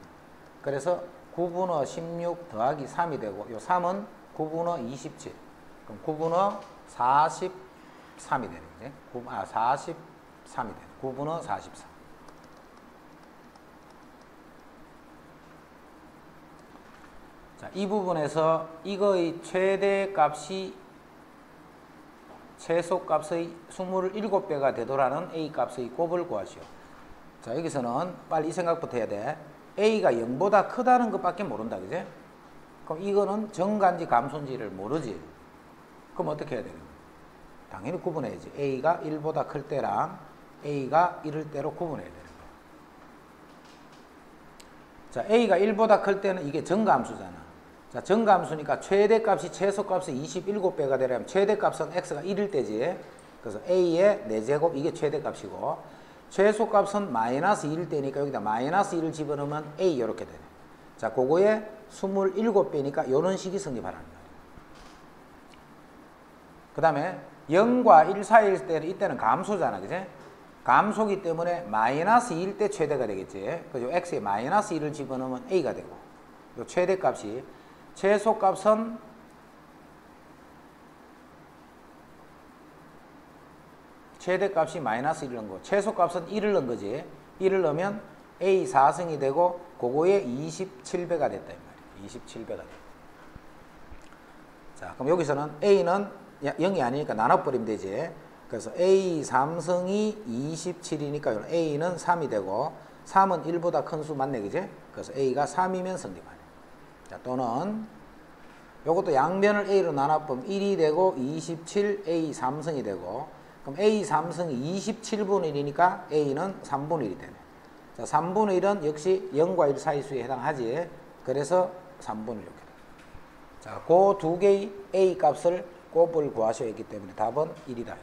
그래서 9분의 16 더하기 3이 되고 요 3은 9분의 27 그럼 9분의 43이 되는 거지. 43이 되네. 9분의 44. 자, 이 부분에서 이거의 최대값이 최소값의 27배가 되도라는 a값의 곱을 구하시오. 자, 여기서는 빨리 이 생각부터 해야 돼. a가 0보다 크다는 것밖에 모른다. 그지? 그럼 이거는 정가인지 감소인지를 모르지. 그럼 어떻게 해야 되는 거야? 당연히 구분해야지. a가 1보다 클 때랑 a가 1일 때로 구분해야 되는 거야. 자, a가 1보다 클 때는 이게 정가함수잖아. 자, 정가함수니까 최대값이 최소값의 27배가 되려면 최대값은 x가 1일 때지. 그래서 a의 4제곱 이게 최대값이고 최소값은 마이너스 1일 때니까 여기다 마이너스 1을 집어넣으면 a 이렇게 되네. 자, 그거에 27배니까 이런 식이 성립하라는 거예요. 그 다음에 0과 1 사이일 때는 이때는 감소잖아. 그지? 감소기 때문에 마이너스 2일 때 최대가 되겠지. 그죠? x에 마이너스 1을 집어넣으면 a가 되고 요 최대값이 최소값은 최대값이 마이너스 1을 넣은 거 최소값은 1을 넣은 거지. 1을 넣으면 a 4승이 되고 그거에 27배가 됐다 이 말이야. 27배가 됐다. 자, 그럼 여기서는 a는 0이 아니니까 나눠버리면 되지. 그래서 a 3승이 27이니까 a는 3이 되고 3은 1보다 큰 수 맞네. 그지? 그래서 a가 3이면 성립하네. 자, 또는 요것도 양변을 a로 나눠보면 1이 되고 27 a 3승이 되고 그럼 a 3승이 27분의 1이니까 a는 3분의 1이 되네. 자, 3분의 1은 역시 0과 1 사이 수에 해당하지. 그래서 3분의 1 이렇게 돼. 자, 그 두 개의 a 값을 곱을 구하셔야 했기 때문에 답은 1이다 이렇게 돼.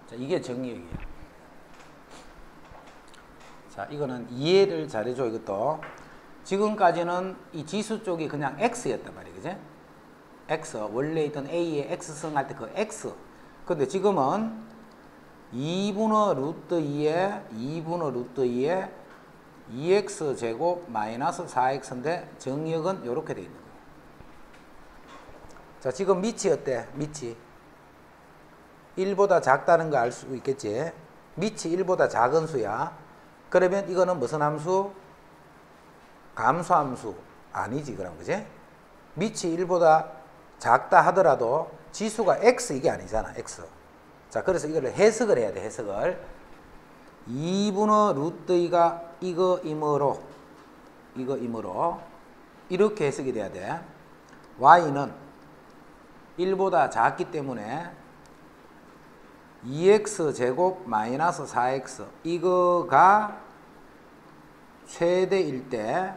자, 이게 정리역이에요. 자, 이거는 이해를 잘해줘. 이것도 지금까지는 이 지수 쪽이 그냥 x였단 말이에요. 그지? x, 원래 있던 a의 x승 할 때 그 x. 근데 지금은 2분의 루트 2에 2x 제곱 마이너스 4x인데 정역은 이렇게 되어 있는 거예요. 자, 지금 밑이 어때? 밑이 1보다 작다는 거 알 수 있겠지? 밑이 1보다 작은 수야. 그러면 이거는 무슨 함수? 감소함수 아니지, 그럼, 그지? 밑이 1보다 작다 하더라도 지수가 x 이게 아니잖아, x. 자, 그래서 이거를 해석을 해야 돼, 해석을. 2분의 루트 2가 이거이므로 이렇게 해석이 돼야 돼. y는 1보다 작기 때문에 2x 제곱 마이너스 4x 이거가 최대일 때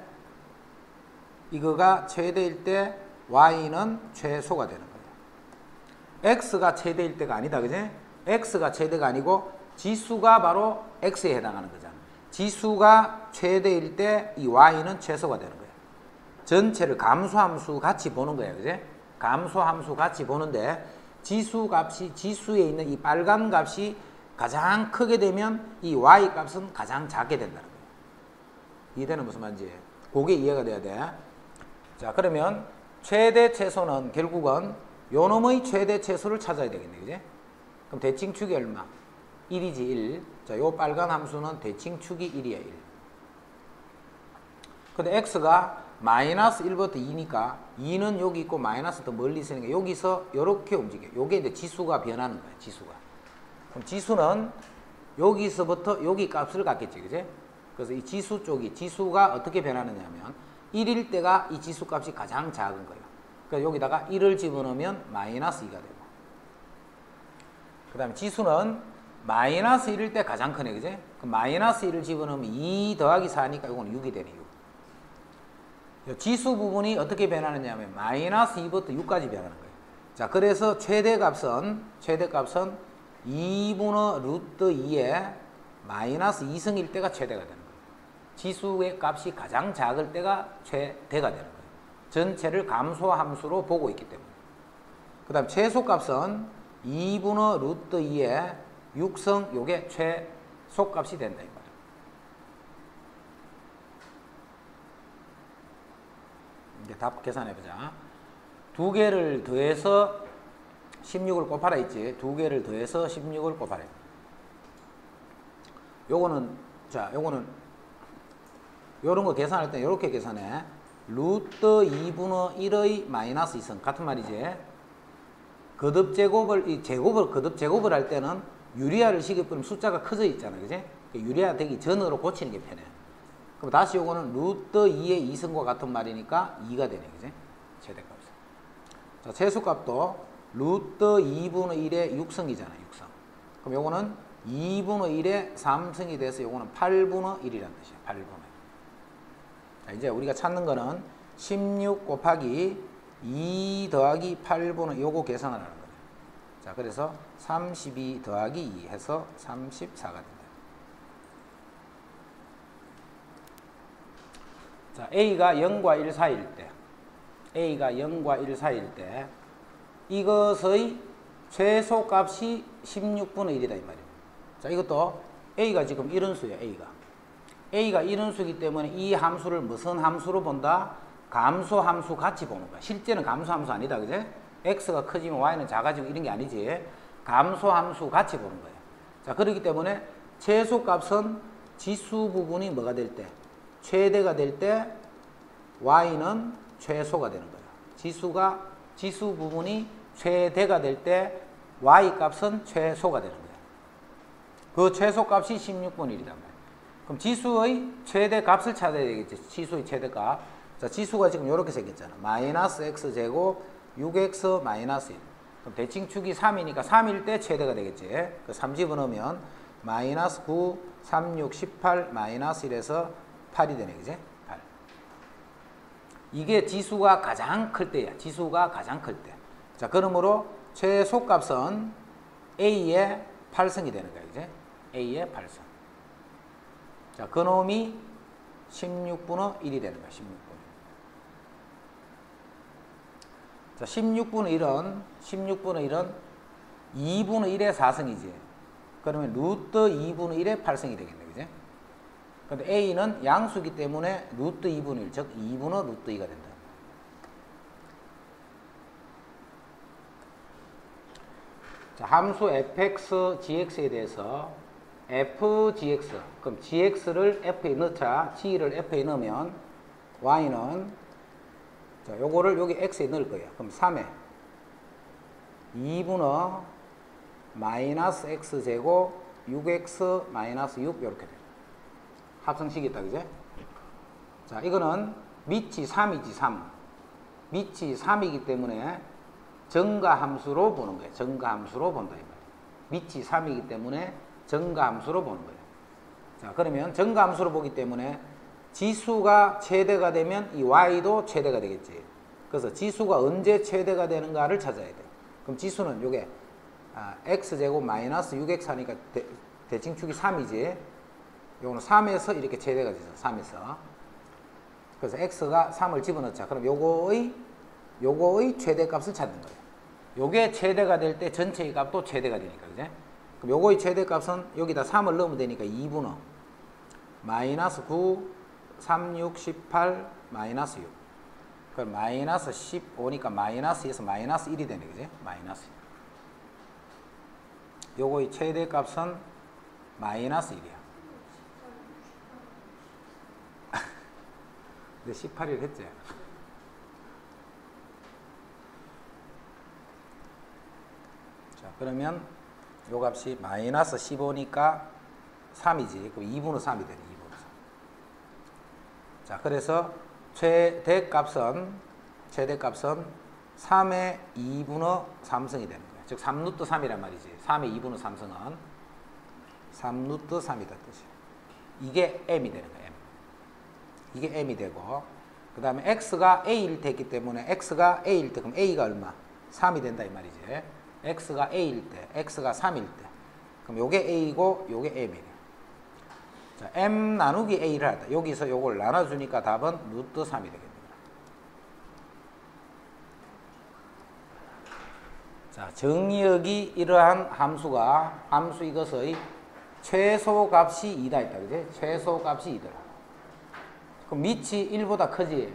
y는 최소가 되는 거예요. x가 최대일 때가 아니다, 그지? x가 최대가 아니고 지수가 바로 x에 해당하는 거잖아. 지수가 최대일 때 이 y는 최소가 되는 거예요. 전체를 감소함수 같이 보는 거예요, 그지? 감소함수 같이 보는데 지수 값이 지수에 있는 이 빨간 값이 가장 크게 되면 이 y 값은 가장 작게 된다는 거예요. 이해되는 무슨 말인지? 그게 이해가 돼야 돼. 자, 그러면 최대 최소는 결국은 요놈의 최대 최소를 찾아야 되겠네, 그지? 그럼 대칭축이 얼마? 1이지, 1. 자, 요 빨간 함수는 대칭축이 1이야, 1. 근데 x가 마이너스 1부터 2니까 2는 여기 있고 마이너스 더 멀리 있으니까 여기서 이렇게 움직여. 요게 이제 지수가 변하는 거야, 지수가. 그럼 지수는 여기서부터 여기 값을 갖겠지, 그지? 그래서 이 지수 쪽이, 지수가 어떻게 변하느냐 하면 1일 때가 이 지수 값이 가장 작은 거예요. 그래서 여기다가 1을 집어넣으면 마이너스 2가 되고. 그 다음에 지수는 마이너스 1일 때 가장 크네, 그지? 그럼 마이너스 1을 집어넣으면 2 더하기 4니까 이거는 6이 되네, 6. 지수 부분이 어떻게 변하느냐 하면 마이너스 2부터 6까지 변하는 거예요. 자, 그래서 최대값은 2분의 루트 2에 마이너스 2승일 때가 최대가 되는 거예요. 지수의 값이 가장 작을 때가 최대가 되는 거예요. 전체를 감소함수로 보고 있기 때문에. 그 다음 최소값은 2분의 루트 2에 6승, 요게 최소값이 된다, 이 말이에요. 이제 답 계산해보자. 두 개를 더해서 16을 곱하라 있지. 두 개를 더해서 16을 곱하라. 요거는, 자, 요거는, 요런 거 계산할 때 요렇게 계산해. 루트 2분의 1의 마이너스 2승. 같은 말이지. 거듭 제곱을 할 때는 유리화를 시켜버리면 숫자가 커져 있잖아, 그지? 유리화 되기 전으로 고치는 게 편해. 그럼 다시 요거는 루트 2의 2승과 같은 말이니까 2가 되네, 그지? 최대값. 자, 최소값도 루트 2분의 1의 6승이잖아, 6승. 그럼 요거는 2분의 1의 3승이 돼서 요거는 8분의 1이라는 뜻이야, 8분의. 자, 이제 우리가 찾는 거는 16 곱하기 2 더하기 8분의 요거 계산을 하는 거예요. 자, 그래서 32 더하기 2 해서 34가 된다. 자, A가 0과 1 사이일 때, A가 0과 1 사이일 때, 이것의 최소값이 16분의 1이다, 이 말이에요. 자, 이것도 A가 지금 이런수예요, A가 이런수이기 때문에 이 함수를 무슨 함수로 본다? 감소함수 같이 보는 거야. 실제는 감소함수 아니다, 그제? X가 커지면 Y는 작아지고 이런 게 아니지. 감소함수 같이 보는 거예요. 자, 그렇기 때문에 최소값은 지수 부분이 뭐가 될 때? 최대가 될 때 y는 최소가 되는 거예요. 지수 부분이 최대가 될 때 y 값은 최소가 되는 거예요. 그 최소 값이 16분의 1이란 말이에요. 그럼 지수의 최대 값을 찾아야 되겠지. 지수의 최대값. 자, 지수가 지금 이렇게 생겼잖아. 마이너스 x제곱 6x 마이너스 1. 그럼 대칭축이 3이니까 3일 때 최대가 되겠지. 그 3 집어넣으면 마이너스 9, 3, 6, 18, 마이너스 1에서 8이 되네. 그지? 8. 이게 지수가 가장 클 때야. 지수가 가장 클 때. 자, 그러므로 최소값은 a의 8승이 되는 거야. 그지? a의 8승. 자, 그놈이 16분의 1이 되는 거야. 16분의 1. 자, 16분의 1은 2분의 1의 4승이지. 그러면 루트 2분의 1의 8승이 되겠네. 그지? 근데 a는 양수기 때문에 루트 2분의 1, 즉 2분의 루트 2가 된다. 자, 함수 fx, gx에 대해서 fgx, 그럼 gx를 f에 넣자. g를 f에 넣으면 y는, 자, 요거를 여기 x에 넣을 거예요. 그럼 3에 2분의 마이너스 x제곱 6x 마이너스 6 이렇게 돼요. 합성식이다. 그제? 자, 이거는 밑이 3이지. 3 밑이 3이기 때문에 정가함수로 보는 거예요. 정가함수로 본다. 밑이 3이기 때문에 정가함수로 보는 거예요. 자, 그러면 정가함수로 보기 때문에 지수가 최대가 되면 이 y도 최대가 되겠지. 그래서 지수가 언제 최대가 되는가를 찾아야 돼. 그럼 지수는 요게 x제곱 마이너스 6x 하니까 대칭축이 3이지. 요거는 3에서 이렇게 최대가 되죠. 3에서. 그래서 x가 3을 집어넣자. 그럼 요거의 최대값을 찾는 거예요. 요게 최대가 될 때 전체의 값도 최대가 되니까. 그죠? 그럼 요거의 최대값은 여기다 3을 넣으면 되니까 2분의 마이너스 9, 3, 6, 18, 마이너스 6. 그럼 마이너스 15니까 마이너스에서 마이너스 1이 되네. 그죠? 마이너스 1. 요거의 최대값은 마이너스 1이야. 근데 18일 했지. 자, 그러면 요 값이 마이너스 15니까 3이지. 그럼 2분의 3이 되네. 2분의 3. 자, 그래서 최대값은 3의 2분의 3승이 되는 거야. 즉 3루트 3이란 말이지. 3의 2분의 3승은 3루트 3이다 뜻이야. 이게 m이 되는 거야. m. 이게 m이 되고, 그 다음에 x가 a일 때 있기 때문에 x가 a일 때, 그럼 a가 얼마? 3이 된다 이 말이지. x가 a일 때, x가 3일 때, 그럼 요게 a이고 요게 m이네. 자, m 나누기 a를 하다. 여기서 요걸 나눠주니까 답은 루트 3이 되겠네요. 자, 정의역이 이러한 함수 이것의 최소값이 2다 했다. 그지? 최소값이 2더라. 그럼 밑이 1보다 크지?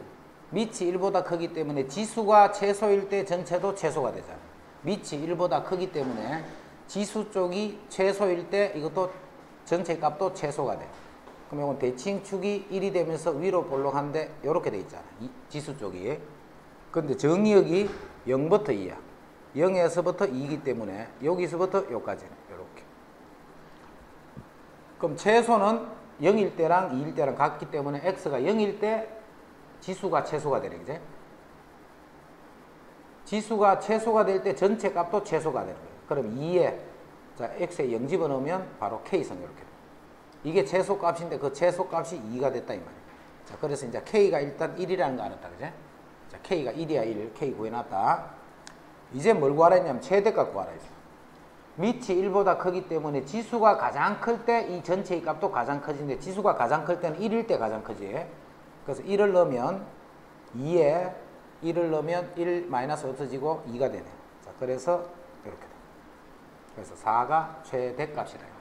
밑이 1보다 크기 때문에 지수가 최소일 때 전체도 최소가 되잖아. 밑이 1보다 크기 때문에 지수 쪽이 최소일 때 이것도 전체 값도 최소가 돼. 그럼 이건 대칭축이 1이 되면서 위로 볼록한데 이렇게 돼 있잖아. 이 지수 쪽이. 근데 정의역이 0부터 2야. 0에서부터 2이기 때문에 여기서부터 여기까지는 이렇게. 그럼 최소는 0일 때랑 2일 때랑 같기 때문에 x가 0일 때 지수가 최소가 되는 거지. 지수가 최소가 될 때 전체 값도 최소가 되는 거예요. 그럼 2에 자 x에 0 집어넣으면 바로 k성 이렇게 돼요. 이게 최소값인데 그 최소값이 2가 됐다 이 말이에요. 자, 그래서 이제 k가 일단 1이라는 거 알았다. 그지? 자, k가 1이야 1. k 구해놨다. 이제 뭘 구하라냐면 최대값 구하라 했어. 밑이 1보다 크기 때문에 지수가 가장 클 때 이 전체의 값도 가장 커지는데 지수가 가장 클 때는 1일 때 가장 크지. 그래서 1을 넣으면 2에 1을 넣으면 1 마이너스 없어지고 2가 되네. 자, 그래서 이렇게 돼. 그래서 4가 최대값이래요.